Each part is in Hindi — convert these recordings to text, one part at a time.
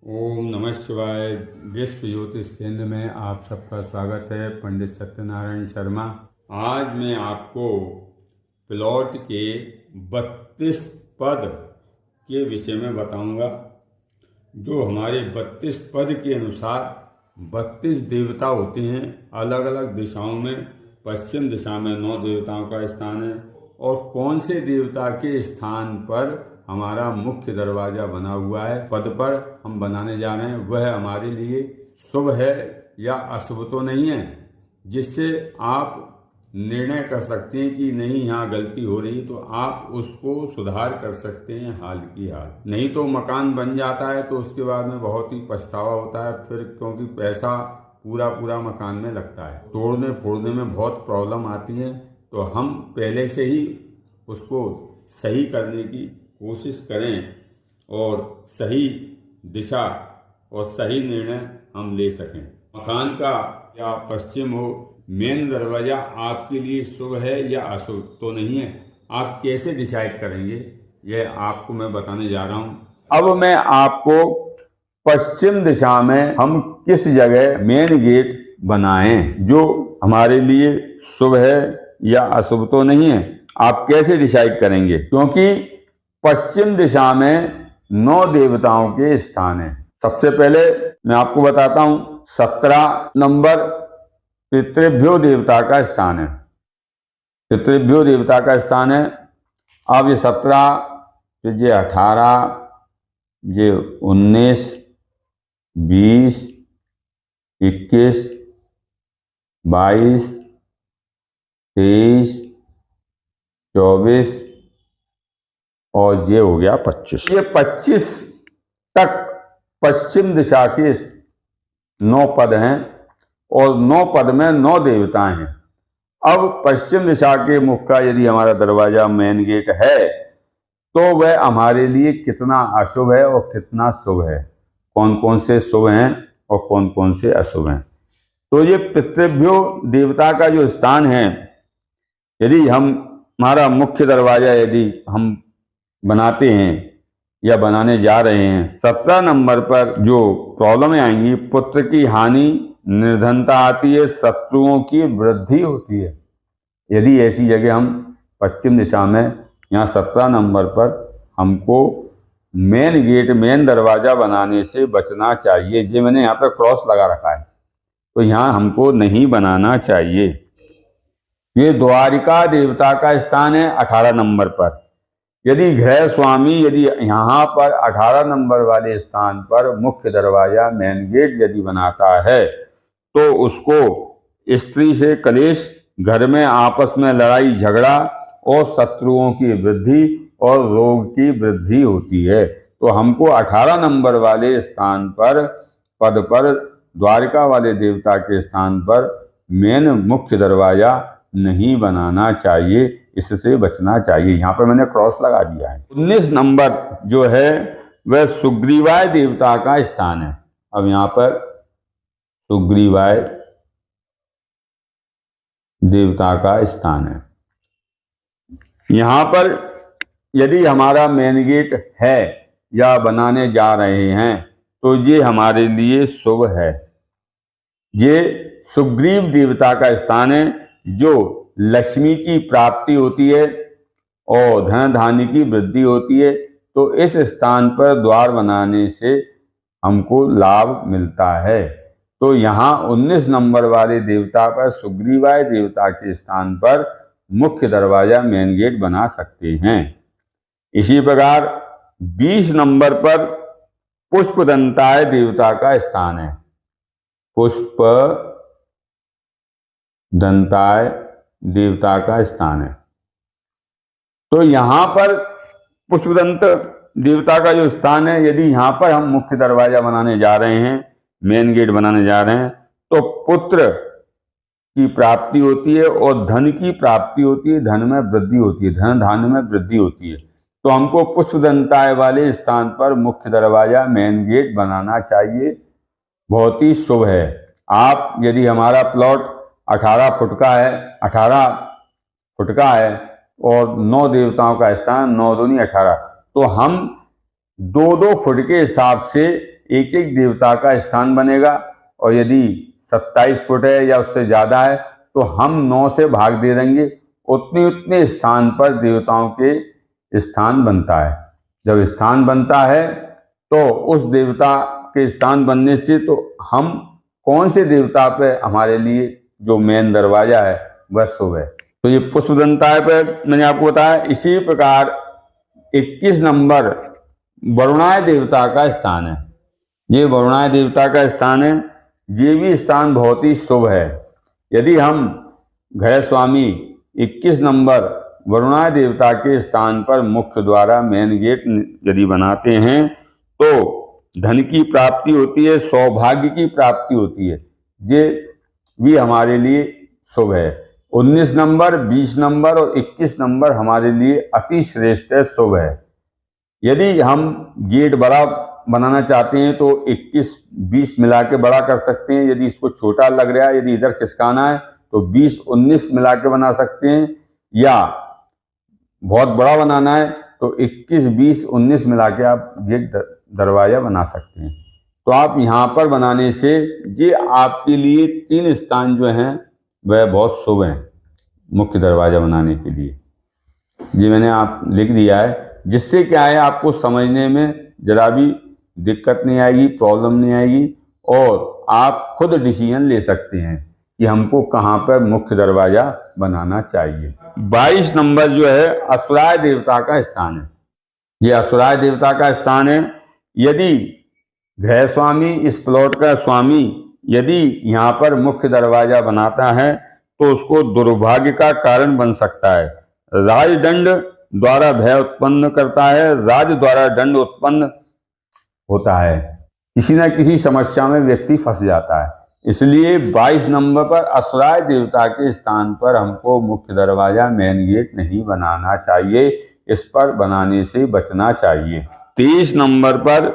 ओम नमः शिवाय। विश्व ज्योतिष केंद्र में आप सबका स्वागत है। पंडित सत्यनारायण शर्मा। आज मैं आपको प्लॉट के 32 पद के विषय में बताऊंगा। जो हमारे 32 पद के अनुसार 32 देवता होते हैं अलग अलग दिशाओं में। पश्चिम दिशा में 9 देवताओं का स्थान है और कौन से देवता के स्थान पर हमारा मुख्य दरवाजा बना हुआ है, पद पर हम बनाने जा रहे हैं, वह हमारे लिए शुभ है या अशुभ तो नहीं है, जिससे आप निर्णय कर सकते हैं कि नहीं यहाँ गलती हो रही, तो आप उसको सुधार कर सकते हैं हाल की हाल। नहीं तो मकान बन जाता है तो उसके बाद में बहुत ही पछतावा होता है फिर, क्योंकि पैसा पूरा मकान में लगता है। तोड़ने फोड़ने में बहुत प्रॉब्लम आती है। तो हम पहले से ही उसको सही करने की कोशिश करें और सही दिशा और सही निर्णय हम ले सकें। मकान का या पश्चिम हो, मेन दरवाजा आपके लिए शुभ है या अशुभ तो नहीं है, आप कैसे डिसाइड करेंगे यह आपको मैं बताने जा रहा हूं। अब मैं आपको पश्चिम दिशा में हम किस जगह मेन गेट बनाएं जो हमारे लिए शुभ है या अशुभ तो नहीं है, आप कैसे डिसाइड करेंगे। क्योंकि पश्चिम दिशा में 9 देवताओं के स्थान है। सबसे पहले मैं आपको बताता हूं 17 नंबर पितृभ्यो देवता का स्थान है। पितृभ्यो देवता का स्थान है। अब ये 17, फिर ये 18, ये 19, 20, 21, 22, 23, 24 और ये हो गया 25। ये 25 तक पश्चिम दिशा के 9 पद हैं और 9 पद में 9 देवताएं हैं। अब पश्चिम दिशा के मुख का यदि हमारा दरवाजा मेन गेट है तो वह हमारे लिए कितना अशुभ है और कितना शुभ है, कौन कौन से शुभ हैं और कौन कौन से अशुभ हैं। तो ये पितृभ्यो देवता का जो स्थान है, यदि हमारा मुख्य दरवाजा यदि हम बनाते हैं या बनाने जा रहे हैं, 17 नंबर पर जो प्रॉब्लमें आएंगी, पुत्र की हानि, निर्धनता आती है, शत्रुओं की वृद्धि होती है। यदि ऐसी जगह हम पश्चिम दिशा में यहाँ 17 नंबर पर हमको मेन गेट मेन दरवाजा बनाने से बचना चाहिए। ये मैंने यहाँ पर क्रॉस लगा रखा है, तो यहाँ हमको नहीं बनाना चाहिए। ये द्वारिका देवता का स्थान है 18 नंबर पर। यदि गृह स्वामी यदि यहाँ पर 18 नंबर वाले स्थान पर मुख्य दरवाजा मेन गेट यदि बनाता है तो उसको स्त्री से कलेश, घर में आपस में लड़ाई झगड़ा और शत्रुओं की वृद्धि और रोग की वृद्धि होती है। तो हमको 18 नंबर वाले स्थान पर पद पर द्वारिका वाले देवता के स्थान पर मेन मुख्य दरवाजा नहीं बनाना चाहिए, इससे बचना चाहिए। यहाँ पर मैंने क्रॉस लगा दिया है। 19 नंबर जो है वह सुग्रीवाय देवता का स्थान है। अब यहाँ पर सुग्रीवाय देवता का स्थान है। यहाँ पर यदि हमारा मेन गेट है या बनाने जा रहे हैं तो ये हमारे लिए शुभ है। ये सुग्रीव देवता का स्थान है जो लक्ष्मी की प्राप्ति होती है और धन धान्य की वृद्धि होती है। तो इस स्थान पर द्वार बनाने से हमको लाभ मिलता है। तो यहाँ 19 नंबर वाले देवता पर सुग्रीवाय देवता के स्थान पर मुख्य दरवाजा मेन गेट बना सकते हैं। इसी प्रकार 20 नंबर पर पुष्पदंताय देवता का स्थान है। पुष्प दंताय देवता का स्थान है। तो यहाँ पर पुष्पदंत देवता का जो स्थान है, यदि यहाँ पर हम मुख्य दरवाजा बनाने जा रहे हैं, मेन गेट बनाने जा रहे हैं, तो पुत्र की प्राप्ति होती है और धन की प्राप्ति होती है, धन में वृद्धि होती है, धन धान्य में वृद्धि होती है। तो हमको पुष्पदंताय वाले स्थान पर मुख्य दरवाजा मेन गेट बनाना चाहिए, बहुत ही शुभ है। आप यदि हमारा प्लॉट 18 फुट का है, 18 फुट का है और 9 देवताओं का स्थान 9 दूनी 18, तो हम 2-2 फुट के हिसाब से एक एक देवता का स्थान बनेगा, और यदि 27 फुट है या उससे ज़्यादा है तो हम 9 से भाग दे देंगे, उतने स्थान पर देवताओं के स्थान बनता है। जब स्थान बनता है तो उस देवता के स्थान बनने से तो हम कौन से देवता पे हमारे लिए जो मेन दरवाजा है वह शुभ है। तो ये पुष्पदंता पे मैंने आपको बताया। इसी प्रकार 21 नंबर वरुणाय देवता का स्थान है। ये वरुणाय देवता का स्थान है। ये भी स्थान बहुत ही शुभ है। यदि हम गृह स्वामी 21 नंबर वरुणाय देवता के स्थान पर मुख्य द्वारा मेन गेट यदि बनाते हैं तो धन की प्राप्ति होती है, सौभाग्य की प्राप्ति होती है। ये भी हमारे लिए शुभ है। 19 नंबर, 20 नंबर और 21 नंबर हमारे लिए अति श्रेष्ठ है, शुभ है। यदि हम गेट बड़ा बनाना चाहते हैं तो 21-20 मिला के बड़ा कर सकते हैं। यदि इसको छोटा लग रहा है, यदि इधर खिसकाना है तो 20-19 मिला के बना सकते हैं, या बहुत बड़ा बनाना है तो 21-20-19 मिला के आप गेट दरवाजा बना सकते हैं। तो आप यहाँ पर बनाने से ये आपके लिए 3 स्थान जो हैं वह बहुत शुभ हैं मुख्य दरवाजा बनाने के लिए। ये मैंने आप लिख दिया है, जिससे क्या है आपको समझने में जरा भी दिक्कत नहीं आएगी, प्रॉब्लम नहीं आएगी, और आप खुद डिसीजन ले सकते हैं कि हमको कहाँ पर मुख्य दरवाजा बनाना चाहिए। 22 नंबर जो है असुराय देवता का स्थान है। ये असुराय देवता का स्थान है। यदि गृह स्वामी, इस प्लॉट का स्वामी यदि यहाँ पर मुख्य दरवाजा बनाता है तो उसको दुर्भाग्य का कारण बन सकता है। राजदंड द्वारा भय उत्पन्न करता है, राज द्वारा दंड उत्पन्न होता है, किसी न किसी समस्या में व्यक्ति फंस जाता है। इसलिए 22 नंबर पर असुराय देवता के स्थान पर हमको मुख्य दरवाजा मेन गेट नहीं बनाना चाहिए, इस पर बनाने से बचना चाहिए। 23 नंबर पर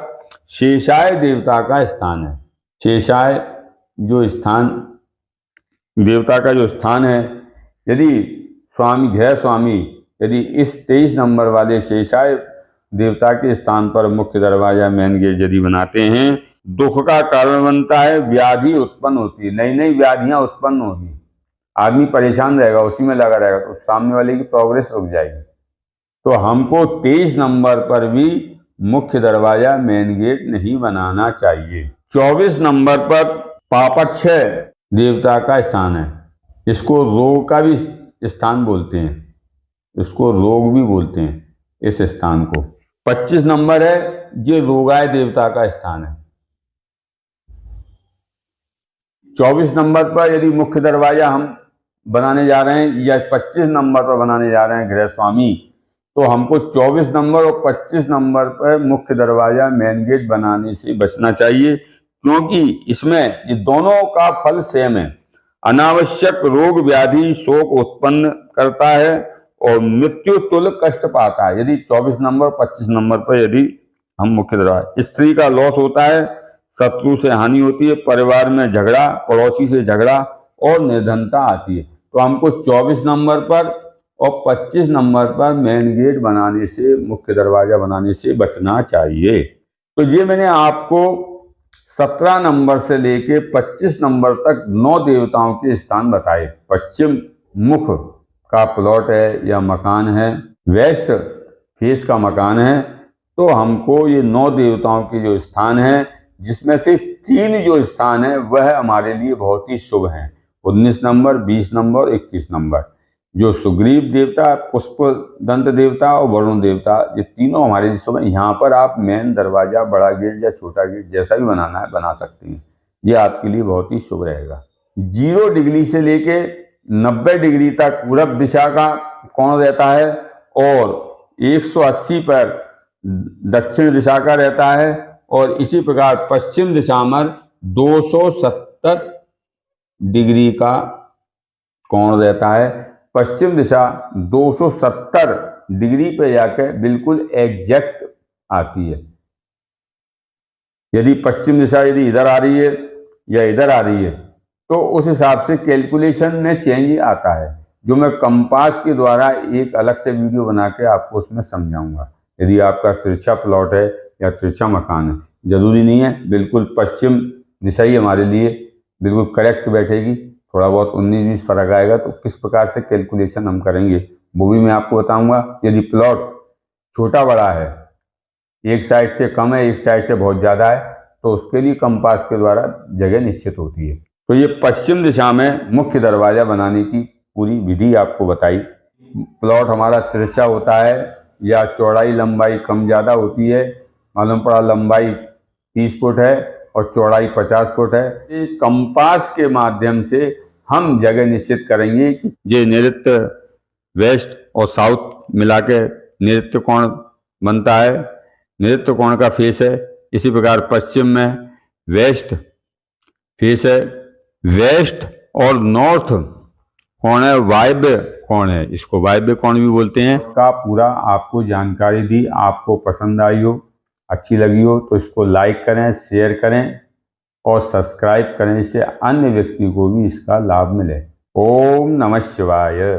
शेषाय देवता का स्थान है। शेषाय जो स्थान देवता का जो स्थान है, यदि स्वामी गृह स्वामी यदि इस 23 नंबर वाले शेषाय देवता के स्थान पर मुख्य दरवाजा मेन गेट यदि बनाते हैं, दुख का कारण बनता है, व्याधि उत्पन्न होती है, नई नई व्याधियां उत्पन्न होगी, आदमी परेशान रहेगा, उसी में लगा रहेगा, तो सामने वाले की प्रोग्रेस रुक जाएगी। तो हमको 23 नंबर पर भी मुख्य दरवाजा मेन गेट नहीं बनाना चाहिए। 24 नंबर पर पापक्षय देवता का स्थान है। इसको रोग का भी स्थान बोलते हैं, इसको रोग भी बोलते हैं इस स्थान को। 25 नंबर है, ये रोगाय देवता का स्थान है। 24 नंबर पर यदि मुख्य दरवाजा हम बनाने जा रहे हैं या 25 नंबर पर बनाने जा रहे हैं गृह स्वामी, तो हमको 24 नंबर और 25 नंबर पर मुख्य दरवाजा मेन गेट बनाने से बचना चाहिए, क्योंकि इसमें ये दोनों का फल सेम है। अनावश्यक रोग व्याधि शोक उत्पन्न करता है और मृत्यु तुल्य कष्ट पाता है। यदि 24 नंबर 25 नंबर पर यदि हम मुख्य दरवाजा, स्त्री का लॉस होता है, शत्रु से हानि होती है, परिवार में झगड़ा, पड़ोसी से झगड़ा और निर्धनता आती है। तो हमको 24 नंबर पर और 25 नंबर पर मेन गेट बनाने से, मुख्य दरवाजा बनाने से बचना चाहिए। तो ये मैंने आपको 17 नंबर से लेके 25 नंबर तक 9 देवताओं के स्थान बताए। पश्चिम मुख का प्लॉट है या मकान है, वेस्ट फेस का मकान है, तो हमको ये 9 देवताओं के जो स्थान है, जिसमें से 3 जो स्थान है वह हमारे लिए बहुत ही शुभ हैं। 19 नंबर, 20 नंबर, 21 नंबर। जो सुग्रीव देवता, पुष्प दंत देवता और वरुण देवता, ये तीनों हमारे लिए शुभ हैं। यहाँ पर आप मेन दरवाजा, बड़ा गेट या छोटा गेट जैसा भी बनाना है बना सकते हैं, ये आपके लिए बहुत ही शुभ रहेगा। 0 डिग्री से लेके 90 डिग्री तक पूरब दिशा का कोण रहता है और 180 पर दक्षिण दिशा का रहता है, और इसी प्रकार पश्चिम दिशा में 270 डिग्री का कोण रहता है। पश्चिम दिशा 270 डिग्री पे जाकर बिल्कुल एग्जैक्ट आती है। यदि पश्चिम दिशा यदि इधर आ रही है या इधर आ रही है तो उस हिसाब से कैलकुलेशन में चेंज आता है, जो मैं कंपास के द्वारा एक अलग से वीडियो बना के आपको उसमें समझाऊंगा। यदि आपका तिरछा प्लॉट है या तिरछा मकान है, जरूरी नहीं है, बिल्कुल पश्चिम दिशा ही हमारे लिए बिल्कुल करेक्ट बैठेगी। थोड़ा बहुत 19-20 फर्क आएगा तो किस प्रकार से कैलकुलेशन हम करेंगे वो भी मैं आपको बताऊंगा। यदि प्लॉट छोटा बड़ा है, एक साइड से कम है, एक साइड से बहुत ज़्यादा है, तो उसके लिए कंपास के द्वारा जगह निश्चित होती है। तो ये पश्चिम दिशा में मुख्य दरवाजा बनाने की पूरी विधि आपको बताई। प्लॉट हमारा तिरछा होता है या चौड़ाई लंबाई कम ज़्यादा होती है, मालूम पड़ा लंबाई 30 फुट है और चौड़ाई 50 फुट है, ये कंपास के माध्यम से हम जगह निश्चित करेंगे कि ये नैऋत्य वेस्ट और साउथ मिला के नैऋत्य कोण बनता है, नैऋत्य कोण का फेस है। इसी प्रकार पश्चिम में वेस्ट फेस है, वेस्ट और नॉर्थ कोण है, वायव्य कोण है, इसको वायव्य कोण भी बोलते हैं। का पूरा आपको जानकारी दी, आपको पसंद आई हो, अच्छी लगी हो तो इसको लाइक करें, शेयर करें और सब्सक्राइब करें, इससे अन्य व्यक्ति को भी इसका लाभ मिले। ओम नमः शिवाय।